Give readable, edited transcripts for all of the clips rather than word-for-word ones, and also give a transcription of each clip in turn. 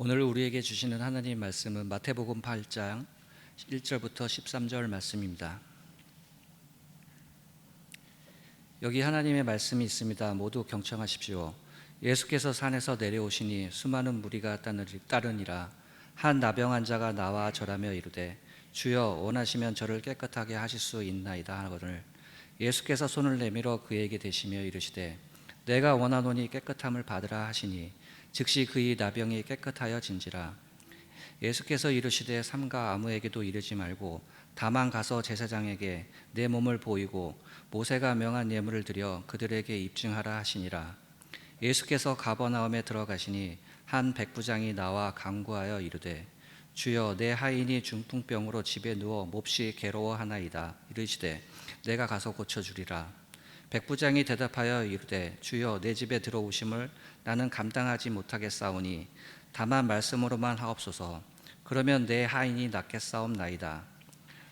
오늘 우리에게 주시는 하나님의 말씀은 마태복음 8장 1절부터 13절 말씀입니다. 여기 하나님의 말씀이 있습니다. 모두 경청하십시오. 예수께서 산에서 내려오시니 수많은 무리가 따르니라. 한 나병 환자가 나와 절하며 이르되 주여 원하시면 저를 깨끗하게 하실 수 있나이다 하거늘 예수께서 손을 내밀어 그에게 대시며 이르시되 내가 원하노니 깨끗함을 받으라 하시니 즉시 그의 나병이 깨끗하여진지라. 예수께서 이르시되 삼가 아무에게도 이르지 말고 다만 가서 제사장에게 내 몸을 보이고 모세가 명한 예물을 드려 그들에게 입증하라 하시니라. 예수께서 가버나움에 들어가시니 한 백부장이 나와 간구하여 이르되 주여 내 하인이 중풍병으로 집에 누워 몹시 괴로워하나이다. 이르시되 내가 가서 고쳐주리라. 백부장이 대답하여 이르되 주여 내 집에 들어오심을 나는 감당하지 못하겠사오니 다만 말씀으로만 하옵소서. 그러면 내 하인이 낫겠사옵나이다.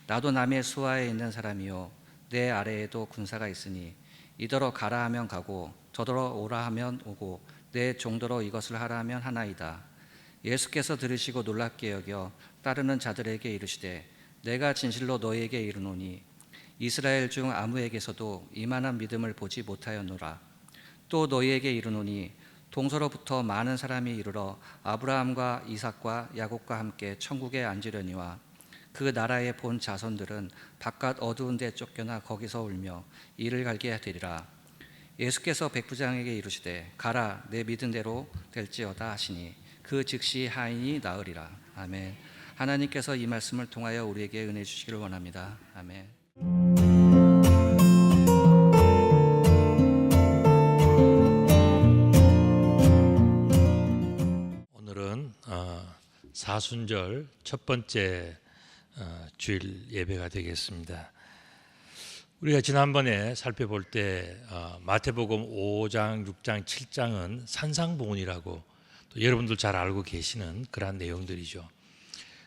나도 남의 수하에 있는 사람이요 내 아래에도 군사가 있으니 이더러 가라 하면 가고 저더러 오라 하면 오고 내 종더러 이것을 하라 하면 하나이다. 예수께서 들으시고 놀랍게 여겨 따르는 자들에게 이르시되 내가 진실로 너희에게 이르노니 이스라엘 중 아무에게서도 이만한 믿음을 보지 못하였노라. 또 너희에게 이르노니 동서로부터 많은 사람이 이르러 아브라함과 이삭과 야곱과 함께 천국에 앉으려니와 그 나라의 본 자손들은 바깥 어두운 데 쫓겨나 거기서 울며 이를 갈게 되리라. 예수께서 백부장에게 이르시되 가라 내 믿은 대로 될지어다 하시니 그 즉시 하인이 나으리라. 아멘. 하나님께서 이 말씀을 통하여 우리에게 은혜 주시기를 원합니다. 아멘. 오늘은 사순절 첫 번째 주일 예배가 되겠습니다. 우리가 지난번에 살펴볼 때 마태복음 5장, 6장, 7장은 산상보훈이라고 또 여러분들 잘 알고 계시는 그러한 내용들이죠.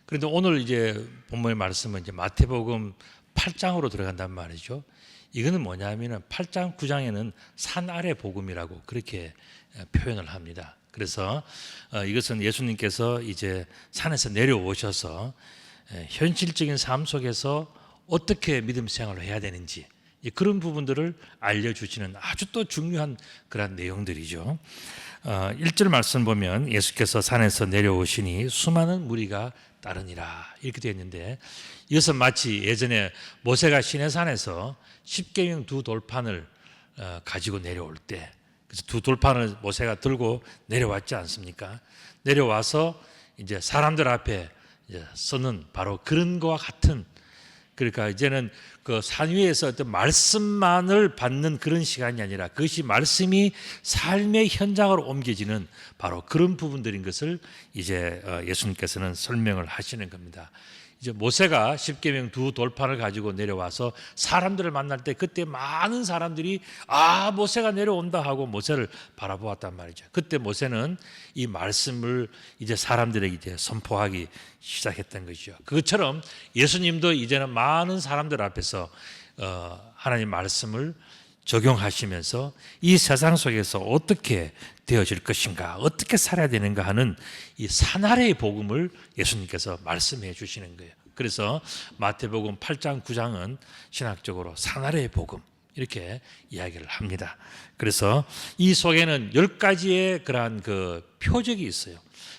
그런데 오늘 이제 본문의 말씀은 이제 마태복음 8장으로 들어간단 말이죠. 이거는 뭐냐면은 8장, 9장에는 산 아래 복음이라고 그렇게 표현을 합니다. 그래서 이것은 예수님께서 이제 산에서 내려오셔서 현실적인 삶 속에서 어떻게 믿음 생활을 해야 되는지 그런 부분들을 알려주시는 아주 또 중요한 그런 내용들이죠. 1절 말씀 보면 예수께서 산에서 내려오시니 수많은 무리가 따르니라 이렇게 되어 있는데 이것은 마치 예전에 모세가 시내산에서 십계명 두 돌판을 가지고 내려올 때 그래서 두 돌판을 모세가 들고 내려왔지 않습니까? 내려와서 이제 사람들 앞에 이제 서는 바로 그런 거와 같은 그러니까 이제는 그 산 위에서 어떤 말씀만을 받는 그런 시간이 아니라 그것이 말씀이 삶의 현장으로 옮겨지는 바로 그런 부분들인 것을 이제 예수님께서는 설명을 하시는 겁니다. 이제 모세가 십계명 두 돌판을 가지고 내려와서 사람들을 만날 때 그때 많은 사람들이 모세가 내려온다 하고 모세를 바라보았단 말이죠. 그때 모세는 이 말씀을 이제 사람들에게 이제 선포하기 시작했던 것이죠. 그것처럼 예수님도 이제는 많은 사람들 앞에서 하나님 말씀을 적용하시면서 이 세상 속에서 어떻게 되어질 것인가, 어떻게 살아야 되는가 하는 이 산 아래의 복음을 예수님께서 말씀해 주시는 거예요. 그래서 마태복음 8장, 9장은 신학적으로 산 아래의 복음 이렇게 이야기를 합니다. 그래서 이 속에는 10가지의 그러한 그 표적이 있어요.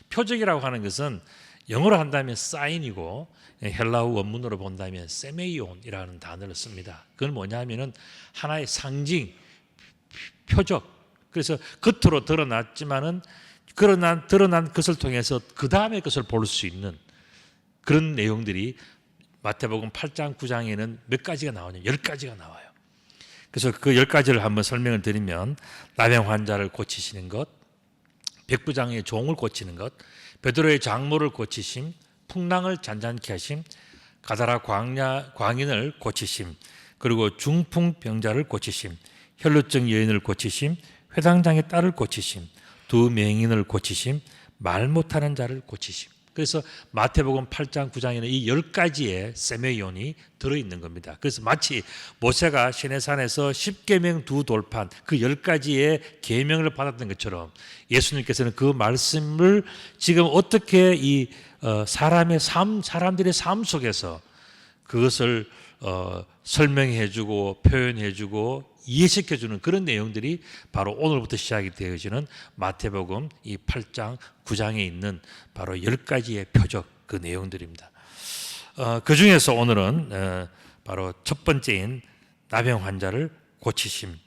표적이라고 하는 것은 영어로 한다면 사인이고 헬라어 원문으로 본다면 세메이온이라는 단어를 씁니다. 그건 뭐냐면은 하나의 상징, 표적. 그래서 겉으로 드러났지만은 드러난 것을 통해서 그 다음에 것을 볼 수 있는 그런 내용들이 마태복음 8장, 9장에는 몇 가지가 나오냐면 10가지가 나와요. 그래서 그 10가지를 한번 설명을 드리면 나병 환자를 고치시는 것, 백부장의 종을 고치는 것, 베드로의 장모를 고치심, 풍랑을 잔잔케 하심, 가다라 광인을 고치심, 그리고 중풍병자를 고치심, 혈루증 여인을 고치심, 회당장의 딸을 고치심, 두 맹인을 고치심, 말 못하는 자를 고치심. 그래서 마태복음 8장 9장에는 이 10가지의 세메ion이 들어있는 겁니다. 그래서 마치 모세가 시내산에서 10계명 두 돌판 그 10가지의 계명을 받았던 것처럼 예수님께서는 그 말씀을 지금 어떻게 이 사람들의 삶 속에서 그것을 설명해주고 표현해주고 이해시켜주는 그런 내용들이 바로 오늘부터 시작이 되어지는 마태복음 이 8장 9장에 있는 바로 10가지의 표적 그 내용들입니다. 그 중에서 오늘은 바로 첫 번째인 나병 환자를 고치심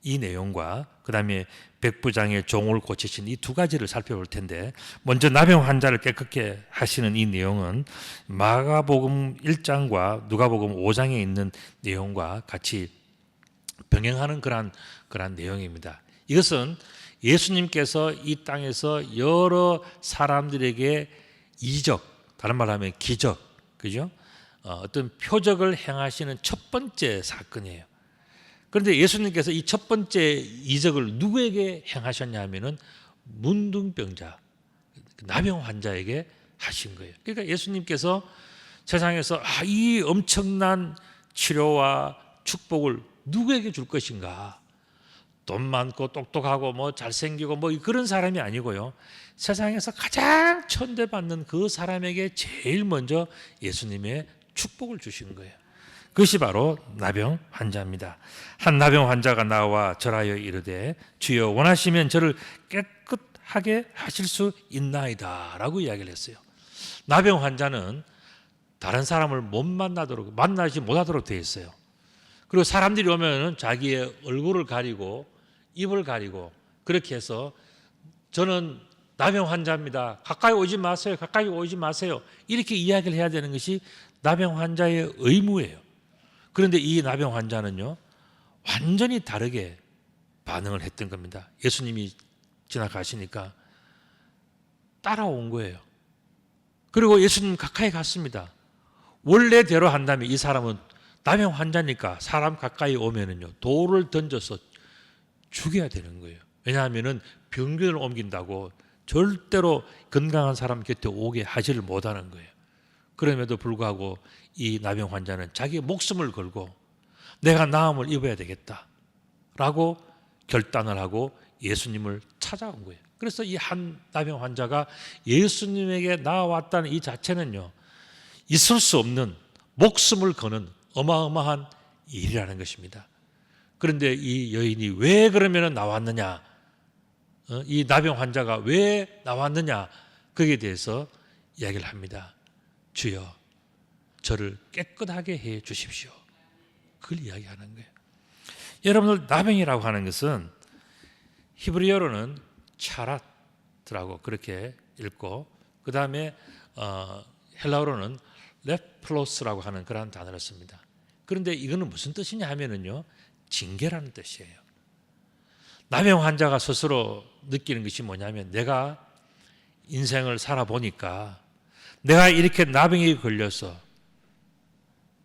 이 내용과 그 다음에 백부장의 종을 고치신 이 두 가지를 살펴볼 텐데, 먼저 나병 환자를 깨끗게 하시는 이 내용은 마가복음 1장과 누가복음 5장에 있는 내용과 같이 병행하는 그러한 내용입니다. 이것은 예수님께서 이 땅에서 여러 사람들에게 이적, 다른 말로 하면 기적, 그죠? 어떤 표적을 행하시는 첫 번째 사건이에요. 그런데 예수님께서 이 첫 번째 이적을 누구에게 행하셨냐 하면은 문둥병자, 나병 환자에게 하신 거예요. 그러니까 예수님께서 세상에서 이 엄청난 치료와 축복을 누구에게 줄 것인가? 돈 많고 똑똑하고 뭐 잘생기고 뭐 그런 사람이 아니고요. 세상에서 가장 천대받는 그 사람에게 제일 먼저 예수님의 축복을 주신 거예요. 그것이 바로 나병 환자입니다. 한 나병 환자가 나와 절하여 이르되 주여 원하시면 저를 깨끗하게 하실 수 있나이다 라고 이야기를 했어요. 나병 환자는 다른 사람을 못 만나지 못하도록 되어 있어요. 그리고 사람들이 오면 자기의 얼굴을 가리고 입을 가리고 그렇게 해서 저는 나병 환자입니다. 가까이 오지 마세요. 가까이 오지 마세요. 이렇게 이야기를 해야 되는 것이 나병 환자의 의무예요. 그런데 이 나병 환자는요, 완전히 다르게 반응을 했던 겁니다. 예수님이 지나가시니까 따라온 거예요. 그리고 예수님 가까이 갔습니다. 원래대로 한다면 이 사람은 나병 환자니까 사람 가까이 오면은요, 돌을 던져서 죽여야 되는 거예요. 왜냐하면은 병균을 옮긴다고 절대로 건강한 사람 곁에 오게 하지를 못하는 거예요. 그럼에도 불구하고 이 나병 환자는 자기의 목숨을 걸고 내가 나음을 입어야 되겠다라고 결단을 하고 예수님을 찾아온 거예요. 그래서 이 한 나병 환자가 예수님에게 나와왔다는 이 자체는요, 있을 수 없는 목숨을 거는 어마어마한 일이라는 것입니다. 그런데 이 여인이 왜 그러면 나왔느냐, 이 나병 환자가 왜 나왔느냐, 거기에 대해서 이야기를 합니다. 주여 저를 깨끗하게 해 주십시오. 그걸 이야기하는 거예요. 여러분들, 나병이라고 하는 것은 히브리어로는 차라트라고 그렇게 읽고, 그 다음에 헬라어로는 레플로스라고 하는 그런 단어를 씁니다. 그런데 이거는 무슨 뜻이냐 하면은요, 징계라는 뜻이에요. 나병 환자가 스스로 느끼는 것이 뭐냐면, 내가 인생을 살아보니까 내가 이렇게 나병에 걸려서,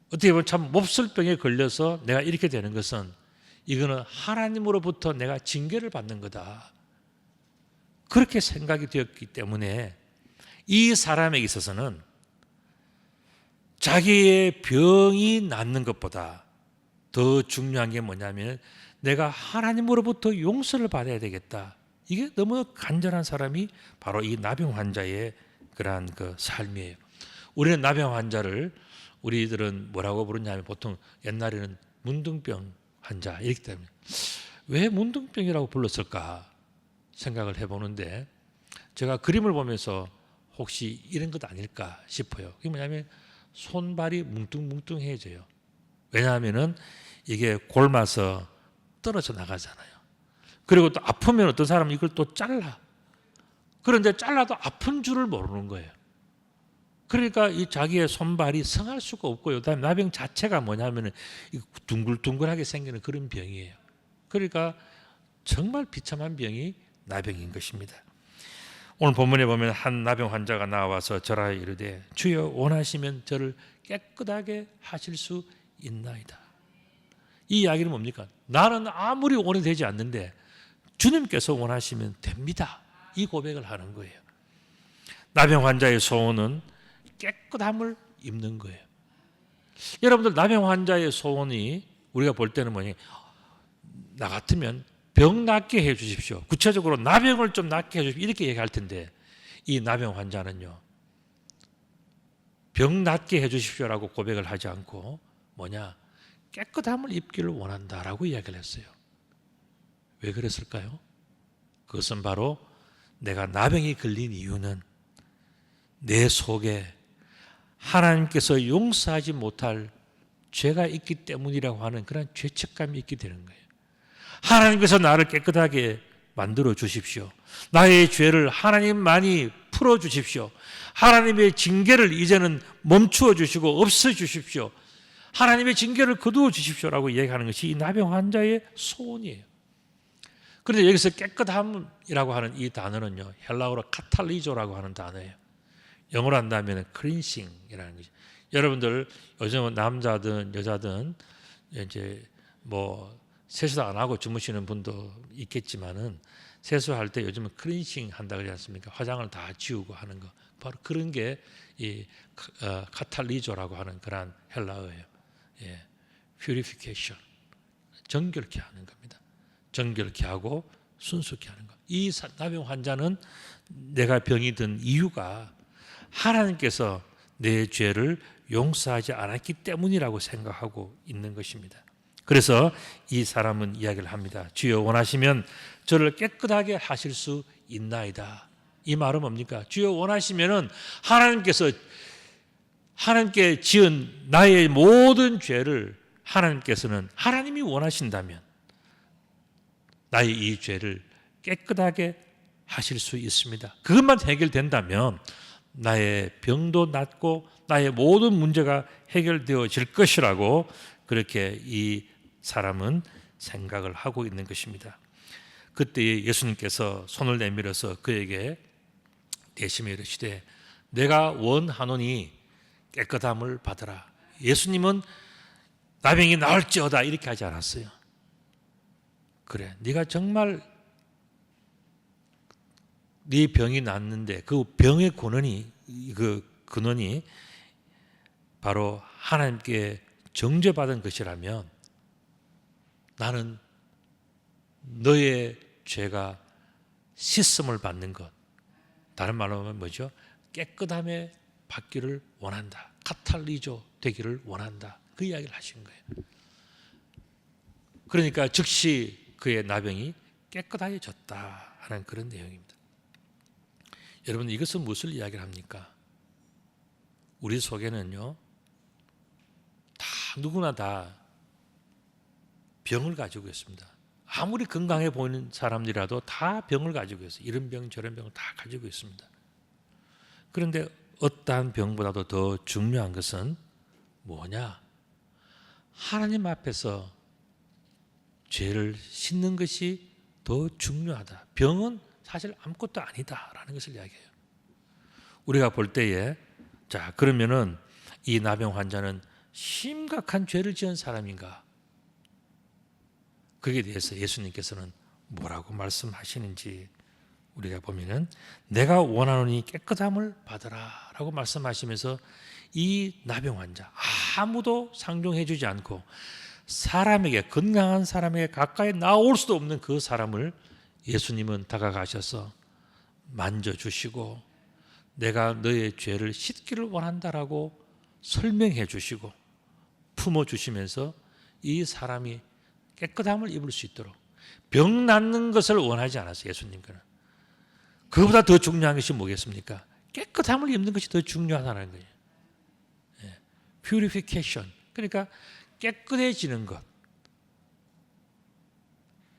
어떻게 보면 참 몹쓸 병에 걸려서 내가 이렇게 되는 것은, 이거는 하나님으로부터 내가 징계를 받는 거다, 그렇게 생각이 되었기 때문에 이 사람에게 있어서는 자기의 병이 낫는 것보다 더 중요한 게 뭐냐면, 내가 하나님으로부터 용서를 받아야 되겠다. 이게 너무 간절한 사람이 바로 이 나병 환자의 그러한 그 삶이에요. 우리는 나병 환자를 우리들은 뭐라고 부르냐면, 보통 옛날에는 문둥병 환자 이렇기 때문에 왜 문둥병이라고 불렀을까 생각을 해보는데, 제가 그림을 보면서 혹시 이런 것 아닐까 싶어요. 그게 뭐냐면 손발이 뭉뚱뭉뚱해져요. 왜냐하면은 이게 골마서 떨어져 나가잖아요. 그리고 또 아프면 어떤 사람은 이걸 또 잘라. 그런데 잘라도 아픈 줄을 모르는 거예요. 그러니까 이 자기의 손발이 성할 수가 없고요. 그다음에 나병 자체가 뭐냐면은 둥글둥글하게 생기는 그런 병이에요. 그러니까 정말 비참한 병이 나병인 것입니다. 오늘 본문에 보면 한 나병 환자가 나와서 절하여 이르되 주여 원하시면 저를 깨끗하게 하실 수 있나이다. 이 이야기는 뭡니까? 나는 아무리 오래되지 않는데 주님께서 원하시면 됩니다. 이 고백을 하는 거예요. 나병 환자의 소원은 깨끗함을 입는 거예요. 여러분들, 나병 환자의 소원이 우리가 볼 때는 뭐니? 나 같으면 병 낫게 해 주십시오. 구체적으로 나병을 좀 낫게 해 주십시오. 이렇게 얘기할 텐데, 이 나병 환자는요, 병 낫게 해 주십시오라고 고백을 하지 않고 뭐냐? 깨끗함을 입기를 원한다라고 이야기를 했어요. 왜 그랬을까요? 그것은 바로 내가 나병이 걸린 이유는 내 속에 하나님께서 용서하지 못할 죄가 있기 때문이라고 하는 그런 죄책감이 있게 되는 거예요. 하나님께서 나를 깨끗하게 만들어 주십시오. 나의 죄를 하나님만이 풀어 주십시오. 하나님의 징계를 이제는 멈추어 주시고 없애 주십시오. 하나님의 징계를 거두어 주십시오라고 얘기하는 것이 이 나병 환자의 소원이에요. 그런데 여기서 깨끗함이라고 하는 이 단어는요, 헬라어로 카탈리조라고 하는 단어예요. 영어로 한다면 클린싱이라는 거죠. 여러분들 요즘은 남자든 여자든 이제 뭐 세수도 안 하고 주무시는 분도 있겠지만은, 세수할 때 요즘은 클린싱 한다 그러지 않습니까? 화장을 다 지우고 하는 거. 바로 그런 게 이 카탈리조라고 하는 그런 헬라어예요. 예, purification, 정결케 하는 겁니다. 정결케 하고 순수케 하는 것. 이 나병 환자는 내가 병이 든 이유가 하나님께서 내 죄를 용서하지 않았기 때문이라고 생각하고 있는 것입니다. 그래서 이 사람은 이야기를 합니다. 주여 원하시면 저를 깨끗하게 하실 수 있나이다. 이 말은 뭡니까? 주여 원하시면은 하나님께 지은 나의 모든 죄를 하나님이 원하신다면 나의 이 죄를 깨끗하게 하실 수 있습니다. 그것만 해결된다면 나의 병도 낫고 나의 모든 문제가 해결되어질 것이라고 그렇게 이 사람은 생각을 하고 있는 것입니다. 그때 예수님께서 손을 내밀어서 그에게 대심에 이르시되 내가 원하노니 깨끗함을 받으라. 예수님은 나병이 나을지어다 이렇게 하지 않았어요. 그래, 네가 정말 네 병이 낫는데 그 병의 근원이 바로 하나님께 정죄받은 것이라면 나는 너의 죄가 씻음을 받는 것, 다른 말로 하면 뭐죠? 깨끗함에 받기를 원한다. 카탈리조 되기를 원한다. 그 이야기를 하신 거예요. 그러니까 즉시 그의 나병이 깨끗해졌다 하는 그런 내용입니다. 여러분, 이것은 무엇을 이야기를 합니까? 우리 속에는요, 누구나 다 병을 가지고 있습니다. 아무리 건강해 보이는 사람들이라도 다 병을 가지고 있어요. 이런 병 저런 병을 다 가지고 있습니다. 그런데 어떠한 병보다도 더 중요한 것은 뭐냐? 하나님 앞에서 죄를 씻는 것이 더 중요하다. 병은 사실 아무것도 아니다라는 것을 이야기해요. 우리가 볼 때에 자, 그러면은 이 나병 환자는 심각한 죄를 지은 사람인가? 거기에 대해서 예수님께서는 뭐라고 말씀하시는지 우리가 보면은 내가 원하노니 깨끗함을 받으라 라고 말씀하시면서 이 나병 환자 아무도 상종해 주지 않고 사람에게, 건강한 사람에게 가까이 나올 수도 없는 그 사람을 예수님은 다가가셔서 만져주시고 내가 너의 죄를 씻기를 원한다라고 설명해 주시고 품어주시면서 이 사람이 깨끗함을 입을 수 있도록, 병 낫는 것을 원하지 않았어요. 예수님께는. 그보다 더 중요한 것이 뭐겠습니까? 깨끗함을 입는 것이 더 중요하다는 거예요. purification, 그러니까 깨끗해지는 것,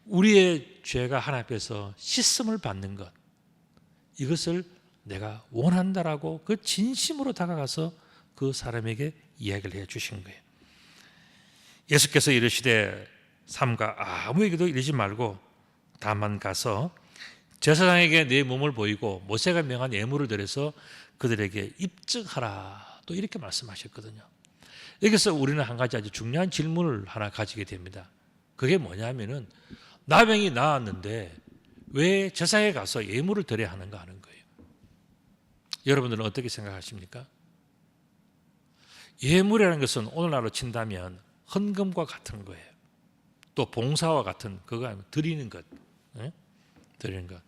우리의 죄가 하나님 앞에서 씻음을 받는 것, 이것을 내가 원한다라고 그 진심으로 다가가서 그 사람에게 이야기를 해 주신 거예요. 예수께서 이르시되 삼가 아무에게도 이르지 말고 다만 가서 제사장에게 내 몸을 보이고 모세가 명한 예물을 드려서 그들에게 입증하라, 또 이렇게 말씀하셨거든요. 여기서 우리는 한 가지 아주 중요한 질문을 하나 가지게 됩니다. 그게 뭐냐면은 나병이 나았는데 왜 제사에 가서 예물을 드려야 하는가 하는 거예요. 여러분들은 어떻게 생각하십니까? 예물이라는 것은 오늘날로 친다면 헌금과 같은 거예요. 또 봉사와 같은 그거 드리는 것, 드리는 것.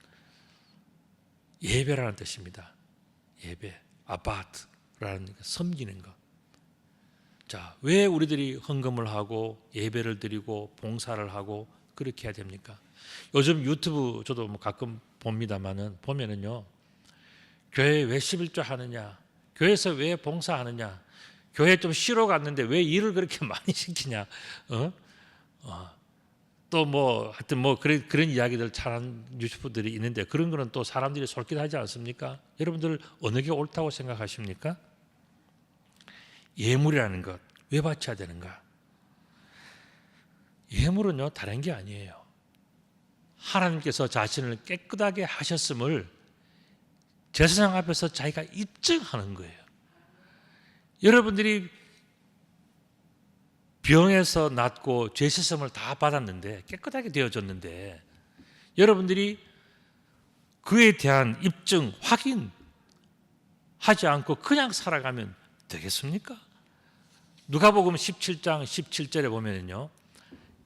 예배라는 뜻입니다. 예배, 아바트라는 섬기는 것. 자, 왜 우리들이 헌금을 하고 예배를 드리고 봉사를 하고 그렇게 해야 됩니까? 요즘 유튜브 저도 뭐 가끔 봅니다만은 보면은요, 교회에 왜 11조 하느냐, 교회에서 왜 봉사하느냐, 교회 좀 쉬러 갔는데 왜 일을 그렇게 많이 시키냐, 또 뭐 하여튼 뭐 그런 이야기들 잘하는 유튜브들이 있는데 그런 거는 또 사람들이 솔깃하지 않습니까? 여러분들 어느 게 옳다고 생각하십니까? 예물이라는 것 왜 바쳐야 되는가? 예물은요 다른 게 아니에요. 하나님께서 자신을 깨끗하게 하셨음을 제사장 앞에서 자기가 입증하는 거예요. 여러분들이 병에서 낫고 죄 씻음을 다 받았는데 깨끗하게 되어졌는데 여러분들이 그에 대한 입증, 확인하지 않고 그냥 살아가면 되겠습니까? 누가복음 17장 17절에 보면요,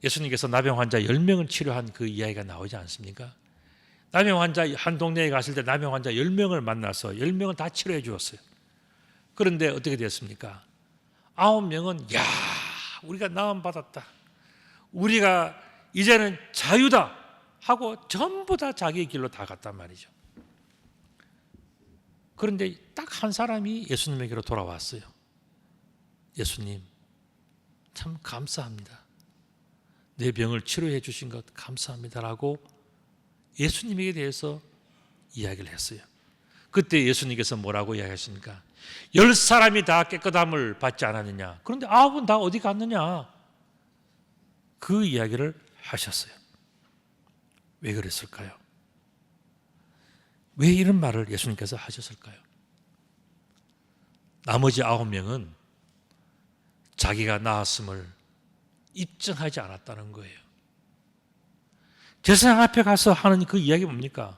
예수님께서 나병 환자 10명을 치료한 그 이야기가 나오지 않습니까? 나병 환자 한 동네에 갔을 때 나병 환자 10명을 만나서 10명을 다 치료해 주었어요. 그런데 어떻게 됐습니까? 9명은 야, 우리가 나음 받았다, 우리가 이제는 자유다 하고 전부 다 자기 길로 다 갔단 말이죠. 그런데 딱 한 사람이 예수님에게로 돌아왔어요. 예수님, 참 감사합니다. 내 병을 치료해 주신 것 감사합니다라고 예수님에게 대해서 이야기를 했어요. 그때 예수님께서 뭐라고 이야기하십니까? 10사람이 다 깨끗함을 받지 않았느냐? 그런데 9은 다 어디 갔느냐? 그 이야기를 하셨어요. 왜 그랬을까요? 왜 이런 말을 예수님께서 하셨을까요? 나머지 9명은 자기가 나았음을 입증하지 않았다는 거예요. 제사장 앞에 가서 하는 그 이야기 뭡니까?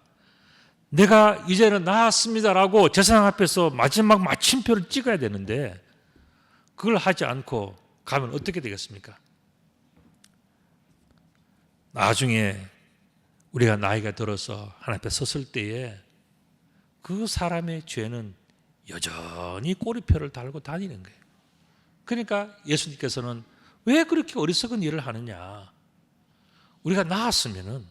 내가 이제는 나았습니다라고 제사장 앞에서 마지막 마침표를 찍어야 되는데 그걸 하지 않고 가면 어떻게 되겠습니까? 나중에 우리가 나이가 들어서 하나님 앞에 섰을 때에 그 사람의 죄는 여전히 꼬리표를 달고 다니는 거예요. 그러니까 예수님께서는 왜 그렇게 어리석은 일을 하느냐? 우리가 나았으면은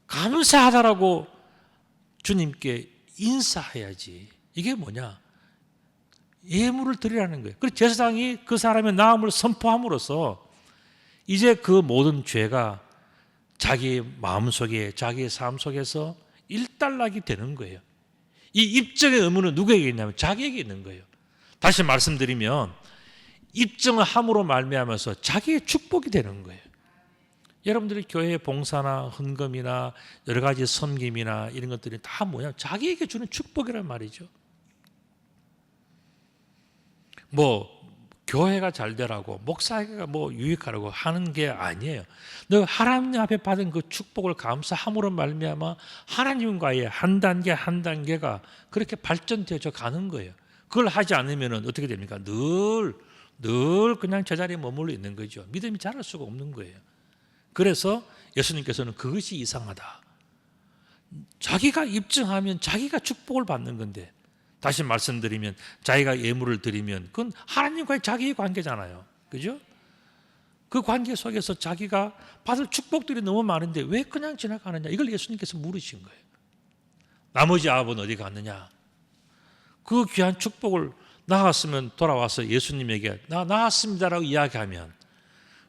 감사하다라고 주님께 인사해야지. 이게 뭐냐? 예물을 드리라는 거예요. 그래서 제사장이 그 사람의 나음을 선포함으로써 이제 그 모든 죄가 자기의 마음속에, 자기의 삶 속에서 일단락이 되는 거예요. 이 입증의 의무는 누구에게 있냐면 자기에게 있는 거예요. 다시 말씀드리면 입증을 함으로 말미암아서 자기의 축복이 되는 거예요. 여러분들이 교회 봉사나 헌금이나 여러 가지 섬김이나 이런 것들이 다 뭐냐? 자기에게 주는 축복이란 말이죠. 뭐 교회가 잘 되라고 목사가 뭐 유익하라고 하는 게 아니에요. 너 하나님 앞에 받은 그 축복을 감사함으로 말미암아 하나님과의 한 단계 한 단계가 그렇게 발전되어져 가는 거예요. 그걸 하지 않으면 어떻게 됩니까? 늘 그냥 제자리에 머물러 있는 거죠. 믿음이 자랄 수가 없는 거예요. 그래서 예수님께서는 그것이 이상하다. 자기가 입증하면 자기가 축복을 받는 건데, 다시 말씀드리면 자기가 예물을 드리면 그건 하나님과의 자기의 관계잖아요. 그죠? 그 관계 속에서 자기가 받을 축복들이 너무 많은데 왜 그냥 지나가느냐? 이걸 예수님께서 물으신 거예요. 나머지 9은 어디 갔느냐? 그 귀한 축복을 나갔으면 돌아와서 예수님에게 나 나았습니다라고 이야기하면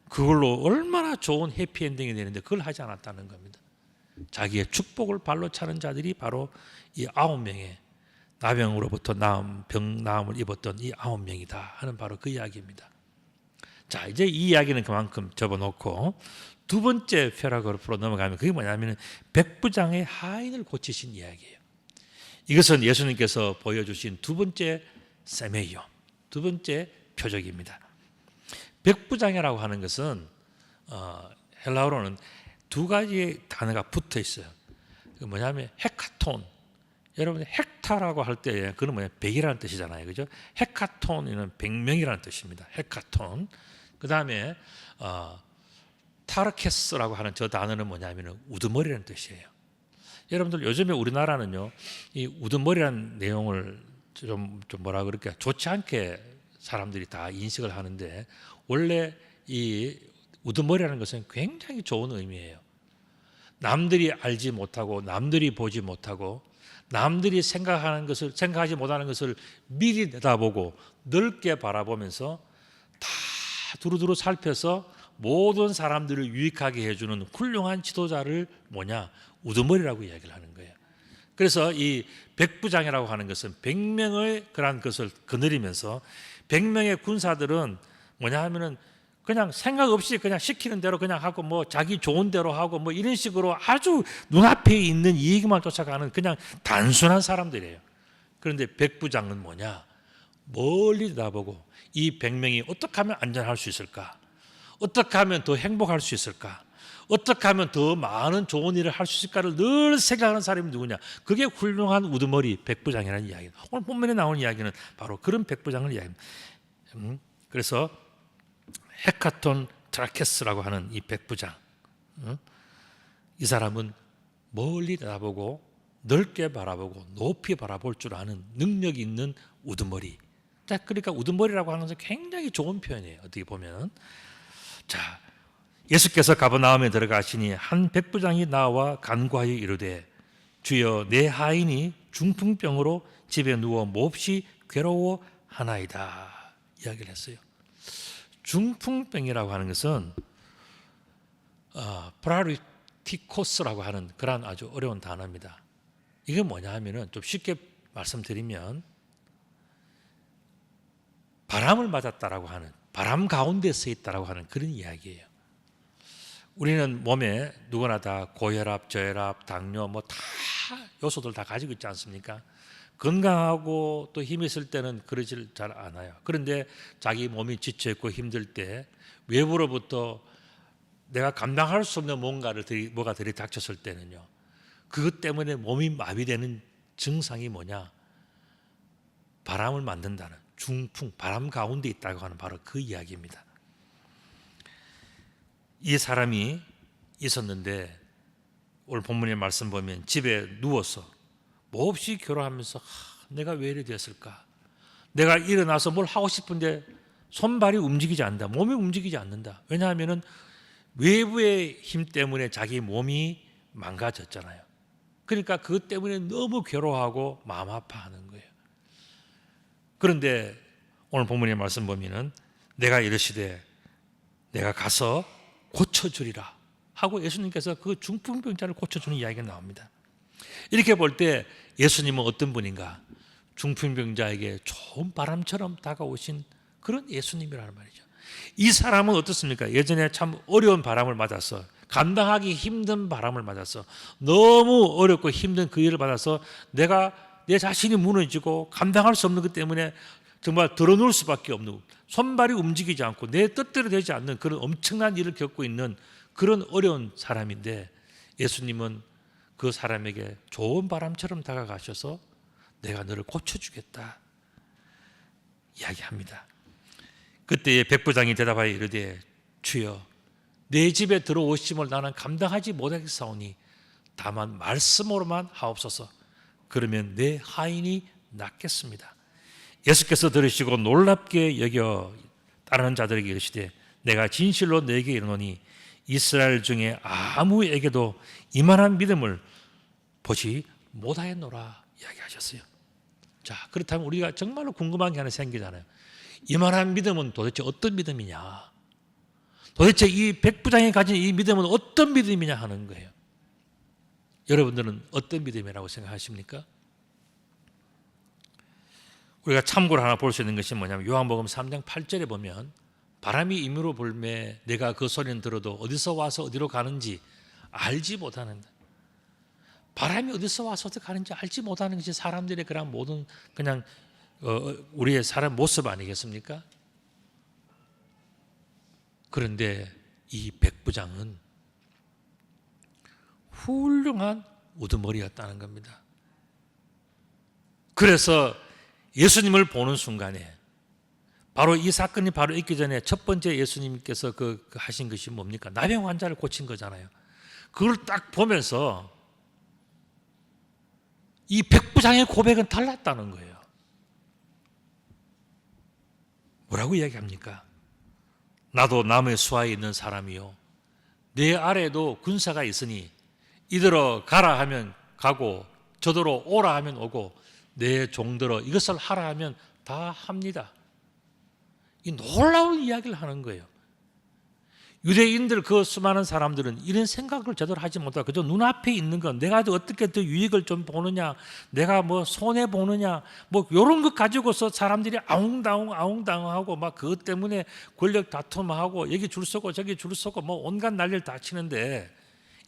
그걸로 얼마나 좋은 해피엔딩이 되는데 그걸 하지 않았다는 겁니다. 자기의 축복을 발로 차는 자들이 바로 이 9명의 나병으로부터 병 나음을 입었던 이 9명이다 하는 바로 그 이야기입니다. 자, 이제 이 이야기는 그만큼 접어놓고 두 번째 패러그래프로 넘어가면 그게 뭐냐면 백부장의 하인을 고치신 이야기예요. 이것은 예수님께서 보여주신 두 번째 세메이오, 두 번째 표적입니다. 백부장이라고 하는 것은 헬라어로는 두 가지의 단어가 붙어 있어요. 그 뭐냐면 헤카톤. 여러분 헥타라고 할 때 그는 뭐냐 100이라는 뜻이잖아요, 그죠? 헤카톤이는 100명이라는 뜻입니다. 헤카톤. 그 다음에 타르케스라고 하는 저 단어는 뭐냐면 우두머리라는 뜻이에요. 여러분들 요즘에 우리나라는요 이 우두머리라는 내용을 좀 뭐라 그럴까 좋지 않게 사람들이 다 인식을 하는데 원래 이 우두머리라는 것은 굉장히 좋은 의미예요. 남들이 알지 못하고 남들이 보지 못하고 남들이 생각하지 못하는 것을 미리 내다보고 넓게 바라보면서 다 두루두루 살펴서 모든 사람들을 유익하게 해주는 훌륭한 지도자를 우두머리라고 이야기를 하는 거예요. 그래서 이 백부장이라고 하는 것은 100명의 그런 것을 거느리면서 100명의 군사들은 하면은 그냥 생각 없이 그냥 시키는 대로 그냥 하고 자기 좋은 대로 하고 이런 식으로 아주 눈앞에 있는 이익만 쫓아가는 그냥 단순한 사람들이에요. 그런데 백부장은 멀리 내다보고 이 100명이 어떻게 하면 안전할 수 있을까? 어떻게 하면 더 행복할 수 있을까? 어떻게 하면 더 많은 좋은 일을 할 수 있을까를 늘 생각하는 사람이 누구냐? 그게 훌륭한 우두머리 백부장이라는 이야기예요. 오늘 본문에 나오는 이야기는 바로 그런 백부장을 이야기합니다. 그래서 헤카톤 트라케스라고 하는 이 백부장, 이 사람은 멀리 내다보고 넓게 바라보고 높이 바라볼 줄 아는 능력이 있는 우두머리. 자, 그러니까 우두머리라고 하는 것은 굉장히 좋은 표현이에요. 어떻게 보면. 자, 예수께서 가버나움에 들어가시니 한 백부장이 나와 간구하여 이르되 주여 내 하인이 중풍병으로 집에 누워 몹시 괴로워하나이다 이야기를 했어요. 중풍병이라고 하는 것은 프라리티코스라고 하는 그런 아주 어려운 단어입니다. 이게 뭐냐 하면은 좀 쉽게 말씀드리면 바람을 맞았다라고 하는 바람 가운데 서 있다라고 하는 그런 이야기예요. 우리는 몸에 누구나 다 고혈압, 저혈압, 당뇨 다 요소들 다 가지고 있지 않습니까? 건강하고 또 힘이 있을 때는 그러질 잘 않아요. 그런데 자기 몸이 지쳐있고 힘들 때 외부로부터 내가 감당할 수 없는 뭐가 들이닥쳤을 때는요. 그것 때문에 몸이 마비되는 증상이 바람을 만든다는 중풍, 바람 가운데 있다고 하는 바로 그 이야기입니다. 이 사람이 있었는데 오늘 본문의 말씀 보면 집에 누워서 몹시 괴로워하면서 내가 왜 이래 됐을까? 내가 일어나서 뭘 하고 싶은데 손발이 움직이지 않는다. 몸이 움직이지 않는다. 왜냐하면 외부의 힘 때문에 자기 몸이 망가졌잖아요. 그러니까 그것 때문에 너무 괴로워하고 마음 아파하는 거예요. 그런데 오늘 본문의 말씀 보면은 내가 이르시되 내가 가서 고쳐주리라 하고 예수님께서 그 중풍병자를 고쳐주는 이야기가 나옵니다. 이렇게 볼 때 예수님은 어떤 분인가? 중풍병자에게 좋은 바람처럼 다가오신 그런 예수님이라는 말이죠. 이 사람은 어떻습니까? 예전에 참 어려운 바람을 맞아서 감당하기 힘든 바람을 맞아서 너무 어렵고 힘든 그 일을 받아서 내 자신이 무너지고 감당할 수 없는 것 때문에 정말 드러누울 수밖에 없는 손발이 움직이지 않고 내 뜻대로 되지 않는 그런 엄청난 일을 겪고 있는 그런 어려운 사람인데 예수님은 그 사람에게 좋은 바람처럼 다가가셔서 내가 너를 고쳐주겠다 이야기합니다. 그때 백부장이 대답하여 이르되 주여 내 집에 들어오심을 나는 감당하지 못하겠사오니 다만 말씀으로만 하옵소서. 그러면 내 하인이 낫겠습니다. 예수께서 들으시고 놀랍게 여겨 따르는 자들에게 이르시되 내가 진실로 너에게 이르노니 이스라엘 중에 아무에게도 이만한 믿음을 보지 못하였노라 이야기하셨어요. 자, 그렇다면 우리가 정말로 궁금한 게 하나 생기잖아요. 이만한 믿음은 도대체 어떤 믿음이냐? 도대체 이 백부장이 가진 이 믿음은 어떤 믿음이냐 하는 거예요. 여러분들은 어떤 믿음이라고 생각하십니까? 우리가 참고로 하나 볼 수 있는 것이 뭐냐면 요한복음 3장 8절에 보면 바람이 임으로 불매 내가 그 소리는 들어도 어디서 와서 어디로 가는지 알지 못하는 바람이 어디서 와서 어떻게 가는지 알지 못하는 것이 사람들의 그런 모든 그냥 우리의 사람 모습 아니겠습니까? 그런데 이 백부장은 훌륭한 우두머리였다는 겁니다. 그래서 예수님을 보는 순간에 바로 이 사건이 바로 있기 전에 첫 번째 예수님께서 하신 것이 뭡니까? 나병 환자를 고친 거잖아요. 그걸 딱 보면서 이 백부장의 고백은 달랐다는 거예요. 뭐라고 이야기합니까? 나도 남의 수하에 있는 사람이요, 내 아래에도 군사가 있으니 이더러 가라 하면 가고 저더러 오라 하면 오고 내 종들어 이것을 하라 하면 다 합니다. 이 놀라운 이야기를 하는 거예요. 유대인들 그 수많은 사람들은 이런 생각을 제대로 하지 못하고 그저 눈앞에 있는 것, 내가 어떻게 더 유익을 좀 보느냐, 내가 뭐 손해 보느냐, 뭐 이런 것 가지고서 사람들이 아웅다웅하고 막 그것 때문에 권력 다툼하고 여기 줄 서고 저기 줄 서고 뭐 온갖 난리를 다 치는데,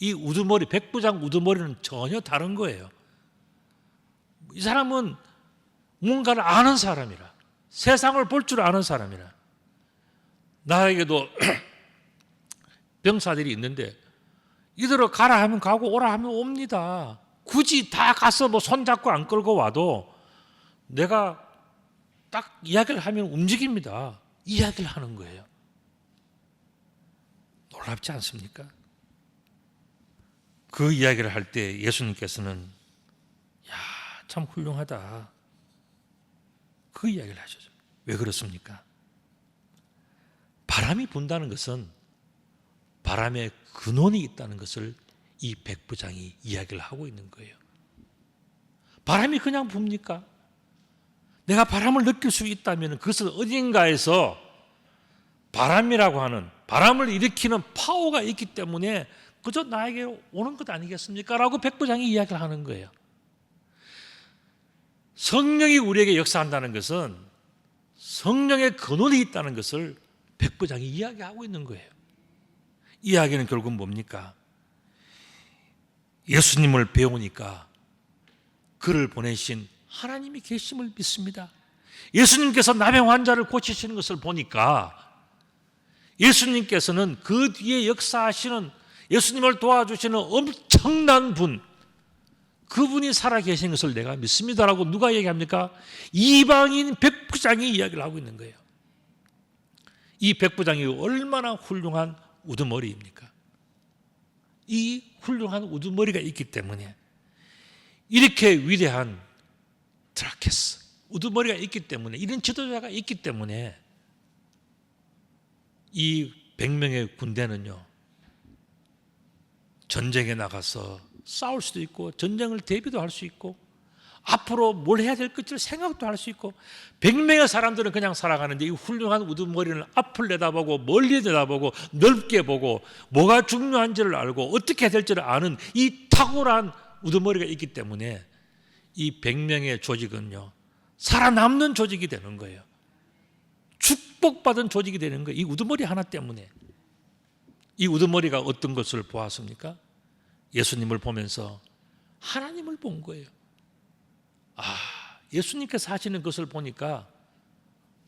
이 우두머리, 백부장 우두머리는 전혀 다른 거예요. 이 사람은 뭔가를 아는 사람이라, 세상을 볼 줄 아는 사람이라. 나에게도 병사들이 있는데 이대로 가라 하면 가고 오라 하면 옵니다. 굳이 다 가서 뭐 손잡고 안 끌고 와도 내가 딱 이야기를 하면 움직입니다. 이야기를 하는 거예요. 놀랍지 않습니까? 그 이야기를 할 때 예수님께서는 야, 참 훌륭하다, 그 이야기를 하셨죠. 왜 그렇습니까? 바람이 분다는 것은 바람에 근원이 있다는 것을 이 백부장이 이야기를 하고 있는 거예요. 바람이 그냥 붑니까? 내가 바람을 느낄 수 있다면 그것은 어딘가에서 바람이라고 하는, 바람을 일으키는 파워가 있기 때문에 그저 나에게 오는 것 아니겠습니까? 라고 백부장이 이야기를 하는 거예요. 성령이 우리에게 역사한다는 것은 성령의 근원이 있다는 것을 백부장이 이야기하고 있는 거예요. 이 이야기는 결국 뭡니까? 예수님을 배우니까 그를 보내신 하나님이 계심을 믿습니다. 예수님께서 나병 환자를 고치시는 것을 보니까 예수님께서는 그 뒤에 역사하시는, 예수님을 도와주시는 엄청난 분, 그분이 살아계신 것을 내가 믿습니다라고 누가 얘기합니까? 이방인 백부장이 이야기를 하고 있는 거예요. 이 백부장이 얼마나 훌륭한 우두머리입니까? 이 훌륭한 우두머리가 있기 때문에, 이렇게 위대한 드라케스 우두머리가 있기 때문에, 이런 지도자가 있기 때문에 이 100명의 군대는요, 전쟁에 나가서 싸울 수도 있고 전쟁을 대비도 할 수 있고 앞으로 뭘 해야 될 것을 생각도 할 수 있고, 100명의 사람들은 그냥 살아가는데 이 훌륭한 우두머리는 앞을 내다보고 멀리 내다보고 넓게 보고 뭐가 중요한지를 알고 어떻게 해야 될지를 아는 이 탁월한 우두머리가 있기 때문에 이 100명의 조직은요, 살아남는 조직이 되는 거예요. 축복받은 조직이 되는 거예요. 이 우두머리 하나 때문에. 이 우두머리가 어떤 것을 보았습니까? 예수님을 보면서 하나님을 본 거예요. 아, 예수님께서 하시는 것을 보니까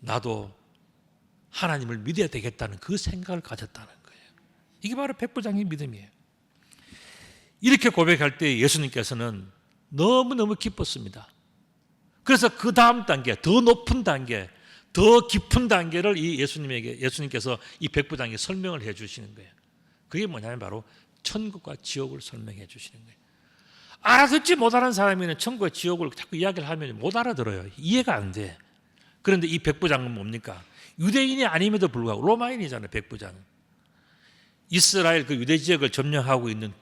나도 하나님을 믿어야 되겠다는 그 생각을 가졌다는 거예요. 이게 바로 백부장의 믿음이에요. 이렇게 고백할 때 예수님께서는 너무너무 기뻤습니다. 그래서 그 다음 단계, 더 높은 단계, 더 깊은 단계를 이 예수님께서 이 백부장이 설명을 해 주시는 거예요. 그게 뭐냐면 바로 천국과 지옥을 설명해 주시는 거예요. 알아듣지 못하는 사람이는 천국과 지옥을 자꾸 이야기를 하면 못 알아들어요. 이해가 안 돼. 그런데 이 백부장은 뭡니까? 유대인이 아님에도 불구하고 로마인이잖아요. 백부장은 이스라엘 그 유대 지역을 점령하고 있는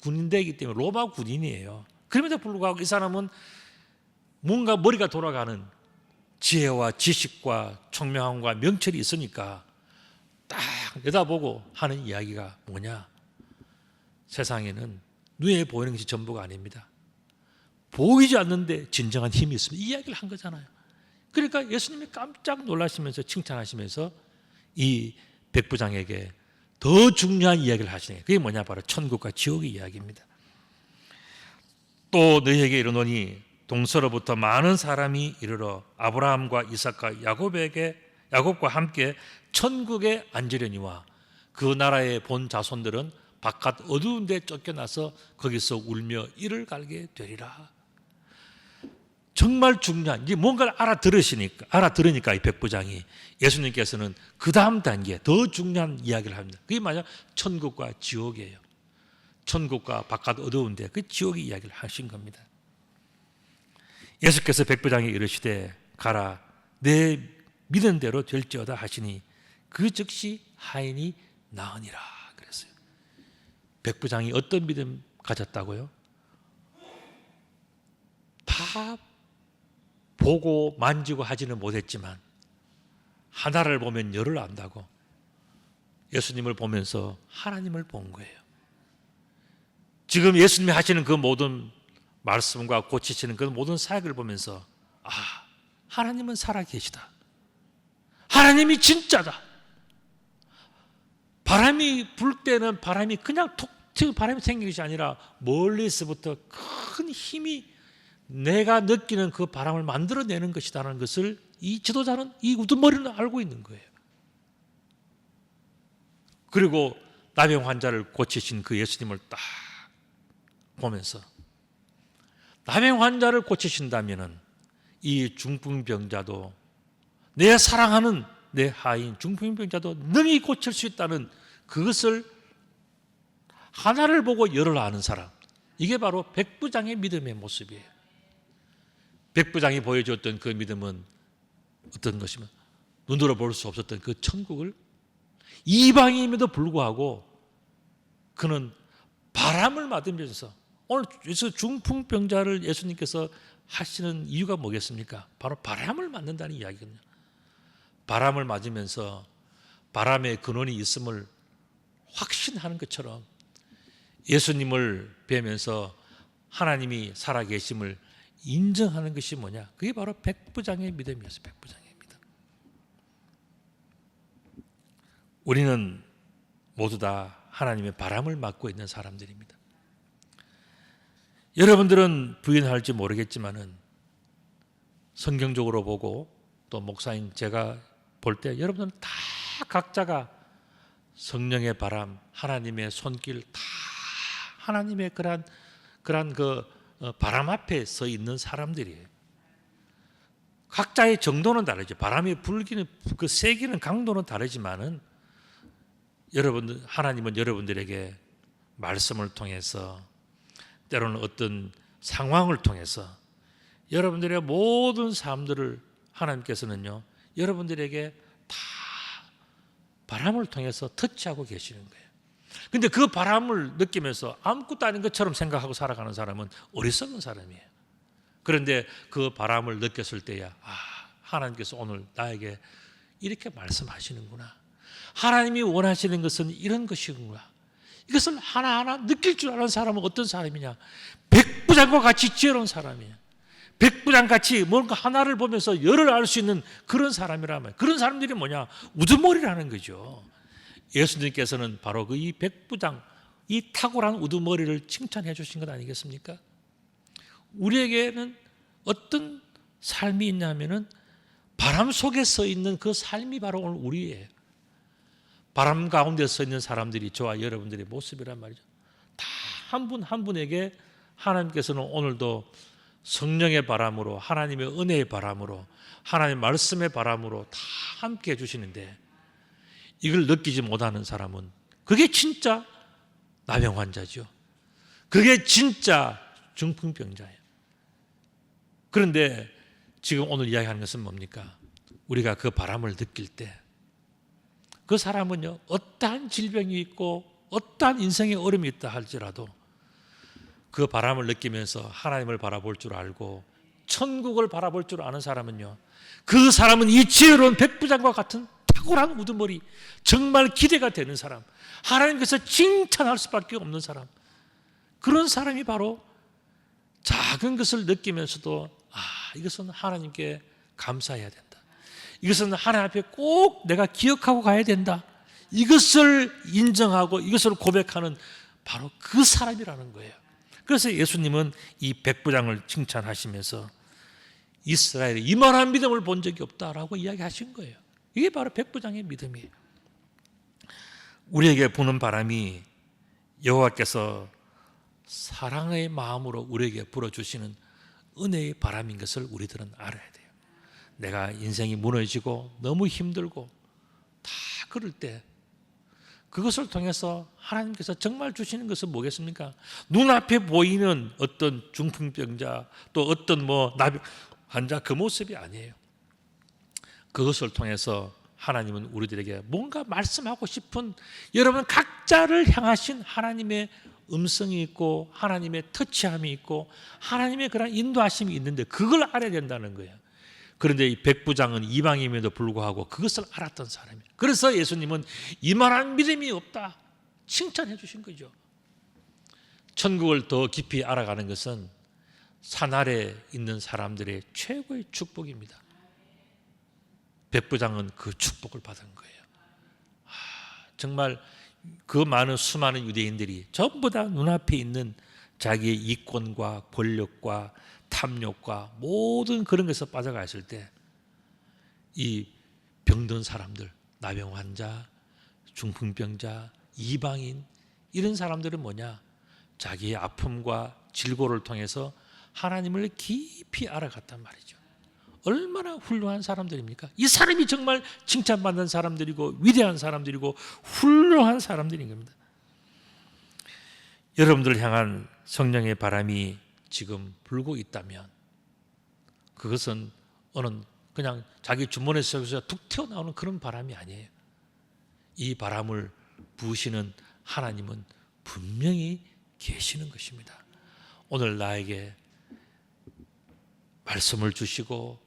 군대이기 때문에 로마 군인이에요. 그럼에도 불구하고 이 사람은 뭔가 머리가 돌아가는 지혜와 지식과 총명함과 명철이 있으니까 딱 내다보고 하는 이야기가 뭐냐? 세상에는 눈에 보이는 것이 전부가 아닙니다. 보이지 않는데 진정한 힘이 있습니다. 이 이야기를 한 거잖아요. 그러니까 예수님이 깜짝 놀라시면서 칭찬하시면서 이 백부장에게 더 중요한 이야기를 하시네요. 그게 뭐냐? 바로 천국과 지옥의 이야기입니다. 또 너희에게 이르노니 동서로부터 많은 사람이 이르러 아브라함과 이삭과 야곱과 함께 천국에 앉으려니와 그 나라에 본 자손들은 바깥 어두운 데 쫓겨나서 거기서 울며 이를 갈게 되리라. 정말 중요한, 이제 뭔가를 알아들으니까 이 백부장이 예수님께서는 그 다음 단계 더 중요한 이야기를 합니다. 그게 뭐냐? 천국과 지옥이에요. 천국과 바깥 어두운데 그 지옥의 이야기를 하신 겁니다. 예수께서 백부장이 이르시되 가라 내 믿은 대로 될지어다 하시니 그 즉시 하인이 나으니라 그랬어요. 백부장이 어떤 믿음 가졌다고요? 다 보고 만지고 하지는 못했지만 하나를 보면 열을 안다고 예수님을 보면서 하나님을 본 거예요. 지금 예수님이 하시는 그 모든 말씀과 고치시는 그 모든 사역을 보면서 하나님은 살아계시다. 하나님이 진짜다. 바람이 불 때는 바람이 그냥 톡 튀어 바람이 생기는 것이 아니라 멀리서부터 큰 힘이 내가 느끼는 그 바람을 만들어내는 것이라는 것을 이 지도자는, 이 우두머리는 알고 있는 거예요. 그리고 나병 환자를 고치신 그 예수님을 딱 보면서 나병 환자를 고치신다면은 이 중풍병자도 내 사랑하는 내 하인 중풍병자도 능히 고칠 수 있다는 그것을 하나를 보고 열을 아는 사람, 이게 바로 백부장의 믿음의 모습이에요. 백부장이 보여줬던 그 믿음은 어떤 것이면 눈으로 볼 수 없었던 그 천국을 이방인임에도 불구하고 그는 바람을 맞으면서, 오늘 중풍병자를 예수님께서 하시는 이유가 뭐겠습니까? 바로 바람을 맞는다는 이야기거든요. 바람을 맞으면서 바람의 근원이 있음을 확신하는 것처럼 예수님을 뵈면서 하나님이 살아계심을 인정하는 것이 뭐냐? 그게 바로 백부장의 믿음이었어요. 백부장의 믿음. 우리는 모두 다 하나님의 바람을 맞고 있는 사람들입니다. 여러분들은 부인할지 모르겠지만은 성경적으로 보고 또 목사인 제가 볼 때 여러분들은 다 각자가 성령의 바람, 하나님의 손길, 다 하나님의 그러한 그 바람 앞에 서 있는 사람들이에요. 각자의 정도는 다르죠. 바람이 불기는 그 세기는 강도는 다르지만은 여러분들, 하나님은 여러분들에게 말씀을 통해서 때로는 어떤 상황을 통해서 여러분들의 모든 삶들을 하나님께서는요 여러분들에게 다 바람을 통해서 터치하고 계시는 거예요. 근데 그 바람을 느끼면서 아무것도 아닌 것처럼 생각하고 살아가는 사람은 어리석은 사람이에요. 그런데 그 바람을 느꼈을 때야 하나님께서 오늘 나에게 이렇게 말씀하시는구나. 하나님이 원하시는 것은 이런 것이구나. 이것을 하나하나 느낄 줄 아는 사람은 어떤 사람이냐? 백부장과 같이 지혜로운 사람이에요. 백부장같이 뭔가 하나를 보면서 열을 알 수 있는 그런 사람이라면, 그런 사람들이 뭐냐? 우두머리라는 거죠. 예수님께서는 바로 그 이 백부장, 이 탁월한 우두머리를 칭찬해 주신 것 아니겠습니까? 우리에게는 어떤 삶이 있냐면은 바람 속에 서 있는 그 삶이 바로 오늘 우리예요. 바람 가운데 서 있는 사람들이 저와 여러분들의 모습이란 말이죠. 다 한 분 한 분에게 하나님께서는 오늘도 성령의 바람으로, 하나님의 은혜의 바람으로, 하나님의 말씀의 바람으로 다 함께 해주시는데 이걸 느끼지 못하는 사람은 그게 진짜 나병 환자죠. 그게 진짜 중풍병자예요. 그런데 지금 오늘 이야기하는 것은 뭡니까? 우리가 그 바람을 느낄 때 그 사람은요 어떠한 질병이 있고 어떠한 인생의 어려움이 있다 할지라도 그 바람을 느끼면서 하나님을 바라볼 줄 알고 천국을 바라볼 줄 아는 사람은요 그 사람은 이 지혜로운 백부장과 같은 탁월한 우두머리, 정말 기대가 되는 사람, 하나님께서 칭찬할 수밖에 없는 사람, 그런 사람이 바로 작은 것을 느끼면서도 이것은 하나님께 감사해야 된다, 이것은 하나님 앞에 꼭 내가 기억하고 가야 된다, 이것을 인정하고 이것을 고백하는 바로 그 사람이라는 거예요. 그래서 예수님은 이 백부장을 칭찬하시면서 이스라엘에 이만한 믿음을 본 적이 없다라고 이야기하신 거예요. 이게 바로 백부장의 믿음이에요. 우리에게 부는 바람이 여호와께서 사랑의 마음으로 우리에게 불어주시는 은혜의 바람인 것을 우리들은 알아야 돼요. 내가 인생이 무너지고 너무 힘들고 다 그럴 때 그것을 통해서 하나님께서 정말 주시는 것은 뭐겠습니까? 눈앞에 보이는 어떤 중풍병자 또 어떤 나병 환자 그 모습이 아니에요. 그것을 통해서 하나님은 우리들에게 뭔가 말씀하고 싶은 여러분 각자를 향하신 하나님의 음성이 있고 하나님의 터치함이 있고 하나님의 그런 인도하심이 있는데 그걸 알아야 된다는 거예요. 그런데 이 백부장은 이방인임에도 불구하고 그것을 알았던 사람이에요. 그래서 예수님은 이만한 믿음이 없다 칭찬해 주신 거죠. 천국을 더 깊이 알아가는 것은 산 아래 있는 사람들의 최고의 축복입니다. 백부장은 그 축복을 받은 거예요. 정말 그 많은 수많은 유대인들이 전부 다 눈앞에 있는 자기의 이권과 권력과 탐욕과 모든 그런 것에서 빠져가 있을 때 이 병든 사람들, 나병 환자, 중풍병자, 이방인 이런 사람들은 뭐냐? 자기의 아픔과 질고를 통해서 하나님을 깊이 알아갔단 말이죠. 얼마나 훌륭한 사람들입니까? 이 사람이 정말 칭찬받는 사람들이고 위대한 사람들이고 훌륭한 사람들인 겁니다. 여러분들 향한 성령의 바람이 지금 불고 있다면 그것은 어느 그냥 자기 주머니에서 툭 튀어나오는 그런 바람이 아니에요. 이 바람을 부으시는 하나님은 분명히 계시는 것입니다. 오늘 나에게 말씀을 주시고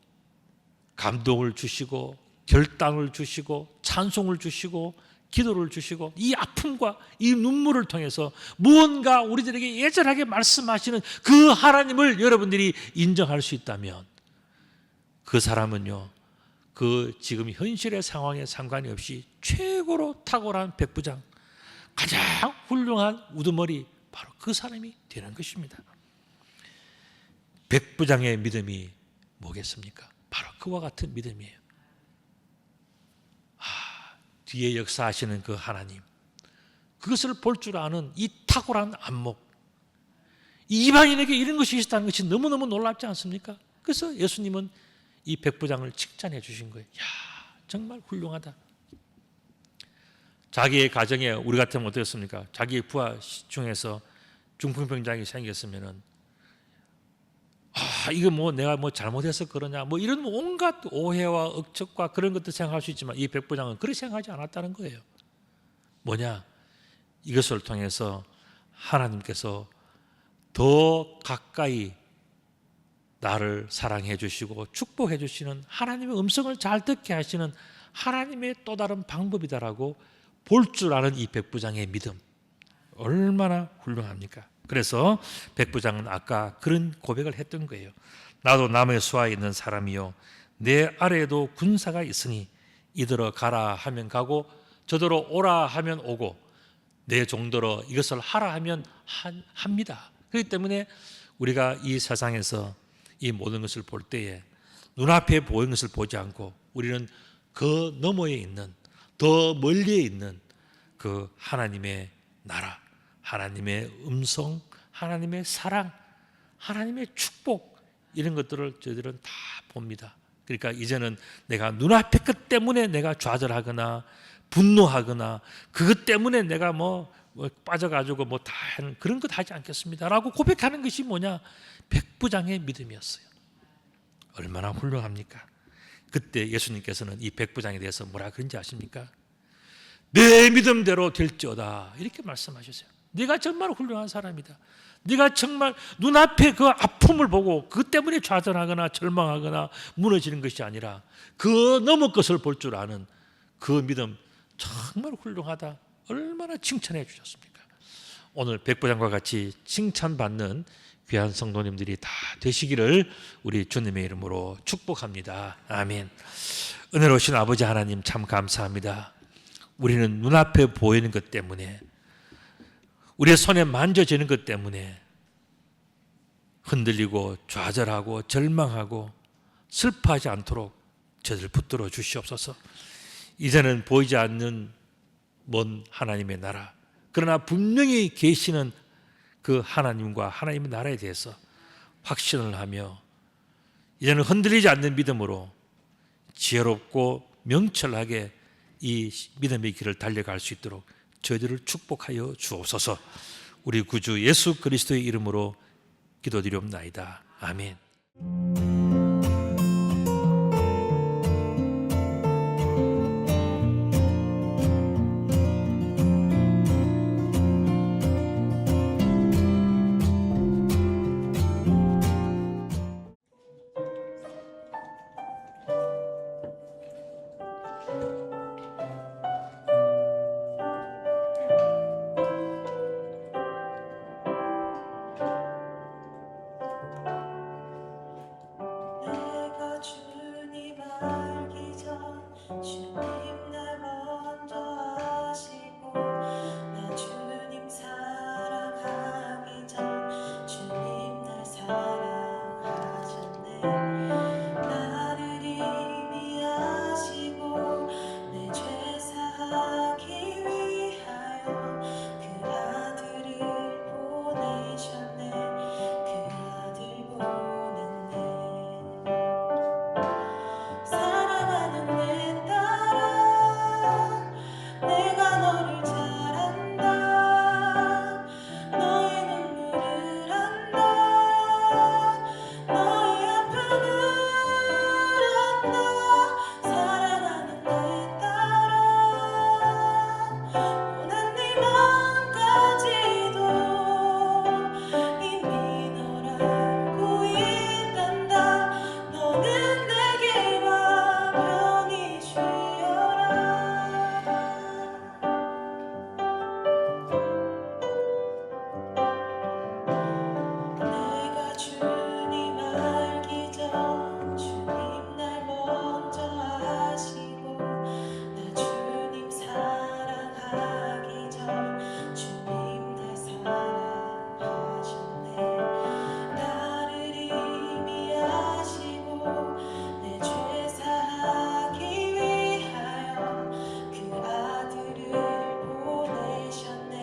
감동을 주시고 결단을 주시고 찬송을 주시고 기도를 주시고 이 아픔과 이 눈물을 통해서 무언가 우리들에게 예절하게 말씀하시는 그 하나님을 여러분들이 인정할 수 있다면 그 사람은요 그 지금 현실의 상황에 상관이 없이 최고로 탁월한 백부장 가장 훌륭한 우두머리 바로 그 사람이 되는 것입니다. 백부장의 믿음이 뭐겠습니까? 바로 그와 같은 믿음이에요. 뒤에 역사하시는 그 하나님 그것을 볼 줄 아는 이 탁월한 안목 이 이방인에게 이런 것이 있다는 것이 너무너무 놀랍지 않습니까? 그래서 예수님은 이 백부장을 칭찬해 주신 거예요. 야, 정말 훌륭하다. 자기의 가정에 우리 같으면 어떻겠습니까? 자기의 부하 중에서 중풍병장이 생겼으면은 이거 내가 잘못해서 그러냐 이런 온갖 오해와 억측과 그런 것도 생각할 수 있지만 이 백부장은 그렇게 생각하지 않았다는 거예요. 뭐냐? 이것을 통해서 하나님께서 더 가까이 나를 사랑해 주시고 축복해 주시는 하나님의 음성을 잘 듣게 하시는 하나님의 또 다른 방법이다라고 볼 줄 아는 이 백부장의 믿음 얼마나 훌륭합니까? 그래서 백부장은 아까 그런 고백을 했던 거예요. 나도 남의 수하에 있는 사람이요 내 아래에도 군사가 있으니 이더러 가라 하면 가고 저더러 오라 하면 오고 내 종더러 이것을 하라 하면 합니다. 그렇기 때문에 우리가 이 세상에서 이 모든 것을 볼 때에 눈앞에 보이는 것을 보지 않고 우리는 그 너머에 있는 더 멀리에 있는 그 하나님의 나라 하나님의 음성, 하나님의 사랑, 하나님의 축복 이런 것들을 저희들은 다 봅니다. 그러니까 이제는 내가 눈앞의 것 때문에 내가 좌절하거나 분노하거나 그것 때문에 내가 빠져가지고 다 하는 그런 것 하지 않겠습니다라고 고백하는 것이 뭐냐? 백부장의 믿음이었어요. 얼마나 훌륭합니까? 그때 예수님께서는 이 백부장에 대해서 뭐라 그런지 아십니까? 내 믿음대로 될지어다 이렇게 말씀하셨어요. 네가 정말 훌륭한 사람이다. 네가 정말 눈앞에 그 아픔을 보고 그 때문에 좌절하거나 절망하거나 무너지는 것이 아니라 그 넘어 것을 볼 줄 아는 그 믿음 정말 훌륭하다. 얼마나 칭찬해 주셨습니까? 오늘 백부장과 같이 칭찬받는 귀한 성도님들이 다 되시기를 우리 주님의 이름으로 축복합니다. 아멘. 은혜로우신 아버지 하나님 참 감사합니다. 우리는 눈앞에 보이는 것 때문에 우리의 손에 만져지는 것 때문에 흔들리고 좌절하고 절망하고 슬퍼하지 않도록 저들 붙들어 주시옵소서. 이제는 보이지 않는 먼 하나님의 나라, 그러나 분명히 계시는 그 하나님과 하나님의 나라에 대해서 확신을 하며 이제는 흔들리지 않는 믿음으로 지혜롭고 명철하게 이 믿음의 길을 달려갈 수 있도록 저희들을 축복하여 주옵소서. 우리 구주 예수 그리스도의 이름으로 기도드리옵나이다. 아멘. 내가 주님 알기 전 주님 날 먼저 아시고 나 주님 사랑하기 전 주님 날 사랑하셨네. 나를 이미 아시고 내 죄 사하기 위하여 그 아들을 보내셨네. 그 아들 보냈네. 사랑하는 내 딸아, 내가 너를 잘 안다. 너의 눈물을 안다. 너의 아픔을 안다. 사랑하는 내 딸아, 오는 네 맘까지도 이미 널 알고 있단다. 너는 내게 와 편히 쉬어라. 내가 주님 알기 전 주님 날 먼저 아시고 나 주님 사랑하기 전 주님 날 사랑하셨네. 나를 이미 아시고 내 죄 사하기 위하여 그 아들을 보내셨네.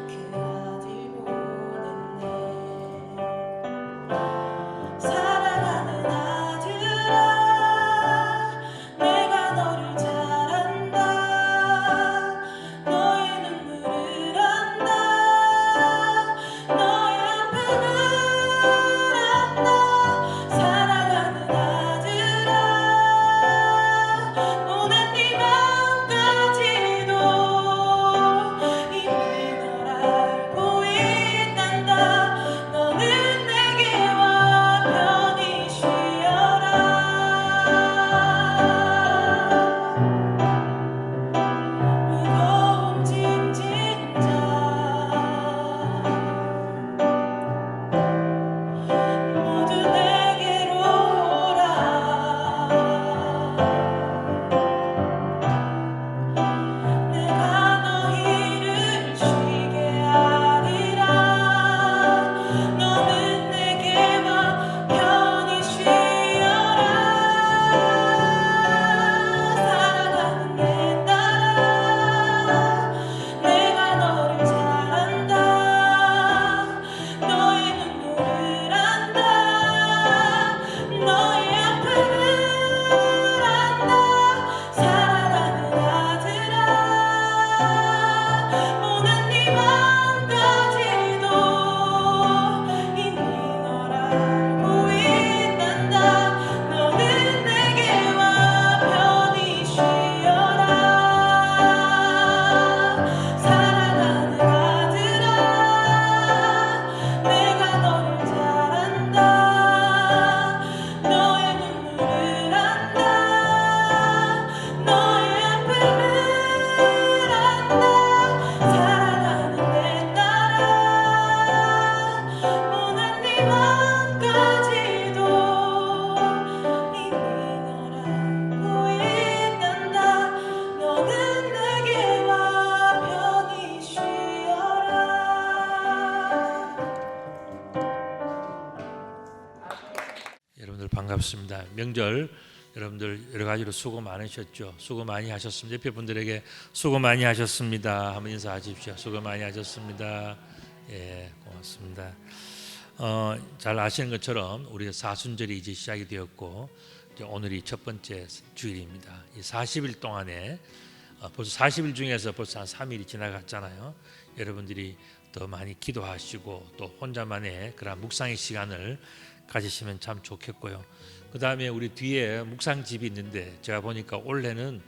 그 아들 보냈네. 사랑하는 아들아, 내가 너를 잘 안다. 너의 눈물을 안다. 너의 아픔을 안다. 사랑하는 아들아, 오는 네 맘까지도 이미 널 알고 있단다. 너는 내게 와 편히 쉬어라. 무거움 짐진 자 모두 내게로 오라. 내가 너희를 쉬게 하리라. 너는 내게 와 편히 쉬어라. 사랑하는 내 딸아, 내가 너를 잘 안다. 너의 눈물을 안다. 너의 아픔을 안다. 사랑하는 아들아, 오는 네 맘까지도 이미 널 알고 있단다. 너는 내게 와 편히 쉬어라. 사랑하는 아들아, 내가 너를 잘 안다. 너의 눈물을 안다. 너의 아픔을 안다. 사랑하는 내 딸아, 오는 네 맘까지도 이미 널 알고 있단다. 너는 내게 와 편히 쉬어라. 여러분들 반갑습니다. 명절 여러분들 여러 가지로 수고 많으셨죠. 수고 많이 하셨습니다. 옆에 분들에게 수고 많이 하셨습니다. 한번 인사하십시오. 수고 많이 하셨습니다. 예, 고맙습니다. 잘 아시는 것처럼 우리가 사순절이 이제 시작이 되었고 이제 오늘이 첫 번째 주일입니다. 이 40일 동안에 벌써 40일 중에서 벌써 한 3일이 지나갔잖아요. 여러분들이 더 많이 기도하시고 또 혼자만의 그런 묵상의 시간을 가지시면 참 좋겠고요. 그 다음에 우리 뒤에 묵상집이 있는데 제가 보니까 올해는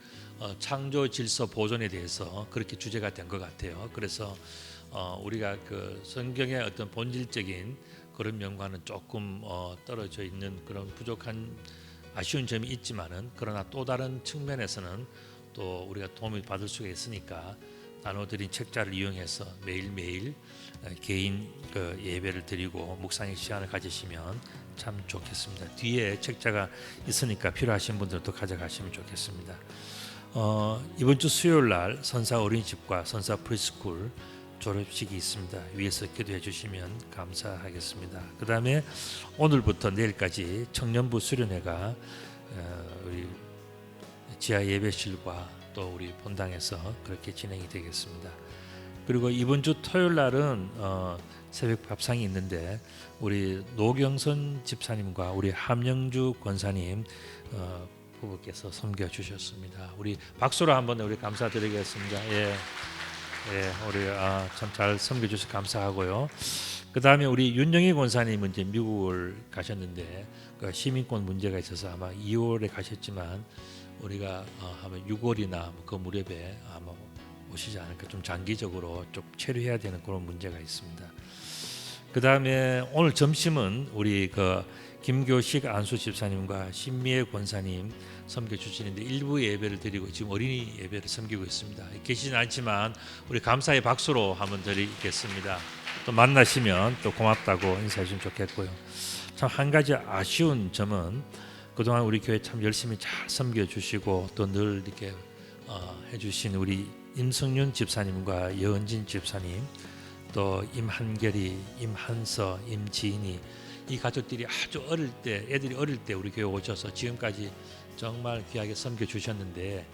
창조 질서 보존에 대해서 그렇게 주제가 된 것 같아요. 그래서 우리가 그 성경의 어떤 본질적인 그런 면과는 조금 떨어져 있는 그런 부족한 아쉬운 점이 있지만은 그러나 또 다른 측면에서는 또 우리가 도움을 받을 수가 있으니까 나눠드린 책자를 이용해서 매일매일 개인 그 예배를 드리고 묵상의 시간을 가지시면 참 좋겠습니다. 뒤에 책자가 있으니까 필요하신 분들도 가져가시면 좋겠습니다. 이번 주 수요일 날 선사 어린이집과 선사 프리스쿨 졸업식이 있습니다. 위에서 기도해 주시면 감사하겠습니다. 그 다음에 오늘부터 내일까지 청년부 수련회가 우리 지하 예배실과 또 우리 본당에서 그렇게 진행이 되겠습니다. 그리고 이번 주 토요일 날은 새벽 밥상이 있는데 우리 노경선 집사님과 우리 함영주 권사님 부부께서 섬겨 주셨습니다. 우리 박수로 한번 우리 감사드리겠습니다. 예, 우리 참 잘 섬겨 주셔서 감사하고요. 그 다음에 우리 윤영희 권사님은 이제 미국을 가셨는데 그 시민권 문제가 있어서 아마 2월에 가셨지만 우리가 아마 6월이나 그 무렵에 아마 오시지 않을까, 좀 장기적으로 좀 체류해야 되는 그런 문제가 있습니다. 그 다음에 오늘 점심은 우리 그 김교식 안수 집사님과 신미애 권사님 섬겨 주시는데 일부 예배를 드리고 지금 어린이 예배를 섬기고 있습니다. 계시진 않지만 우리 감사의 박수로 한번 드리겠습니다. 또 만나시면 또 고맙다고 인사해 주시면 좋겠고요. 참 한 가지 아쉬운 점은 그동안 우리 교회 참 열심히 잘 섬겨 주시고 또 늘 이렇게 해주신 우리 임성윤 집사님과 여은진 집사님, 또 임한결이, 임한서, 임지인이 이 가족들이 아주 어릴 때, 애들이 어릴 때 우리 교회 오셔서 지금까지 정말 귀하게 섬겨 주셨는데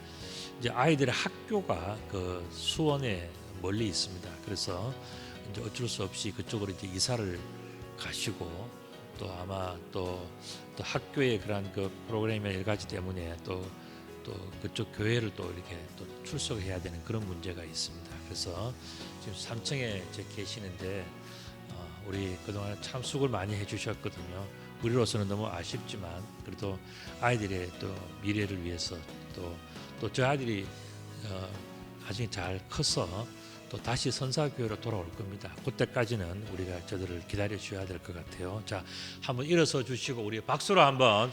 이제 아이들의 학교가 그 수원에 멀리 있습니다. 그래서 이제 어쩔 수 없이 그쪽으로 이제 이사를 가시고 또 아마 또 학교의 그런 그 프로그램의 여러 가지 때문에 또 그쪽 교회를 또 이렇게 또 출석해야 되는 그런 문제가 있습니다. 그래서 지금 3층에 계시는데 우리 그동안 참 수고를 많이 해주셨거든요. 우리로서는 너무 아쉽지만 그래도 아이들의 또 미래를 위해서 또 저 아이들이 나중에 잘 커서 또 다시 선사교회로 돌아올 겁니다. 그때까지는 우리가 저들을 기다려 주셔야 될 것 같아요. 자, 한번 일어서 주시고 우리 박수로 한번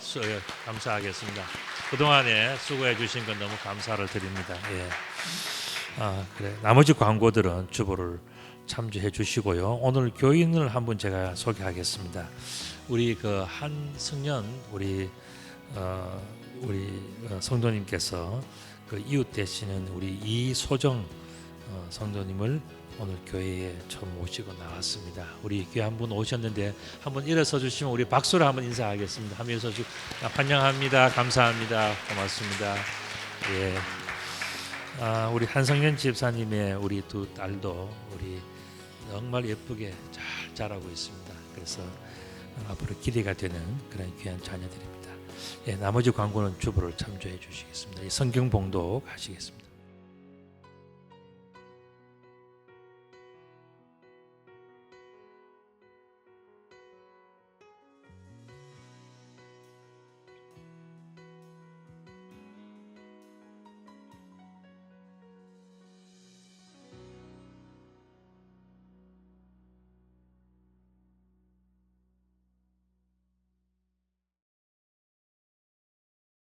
감사하겠습니다. 그동안에 수고해 주신 건 너무 감사를 드립니다. 예. 그래. 나머지 광고들은 주보를 참조해 주시고요. 오늘 교인을 한번 제가 소개하겠습니다. 우리 그 한승연 우리 성도님께서 그 이웃 되시는 우리 이소정 성도님을 오늘 교회에 처음 모시고 나왔습니다. 우리 교회 한 분 오셨는데 한번 일어서 주시면 우리 박수로 한번 인사하겠습니다. 한번 일어서 주시고 환영합니다. 감사합니다. 고맙습니다. 예. 우리 한성현 집사님의 우리 두 딸도 우리 정말 예쁘게 잘 자라고 있습니다. 그래서 앞으로 기대가 되는 그런 귀한 자녀들입니다. 예, 나머지 광고는 주보를 참조해 주시겠습니다. 성경 봉독 하시겠습니다.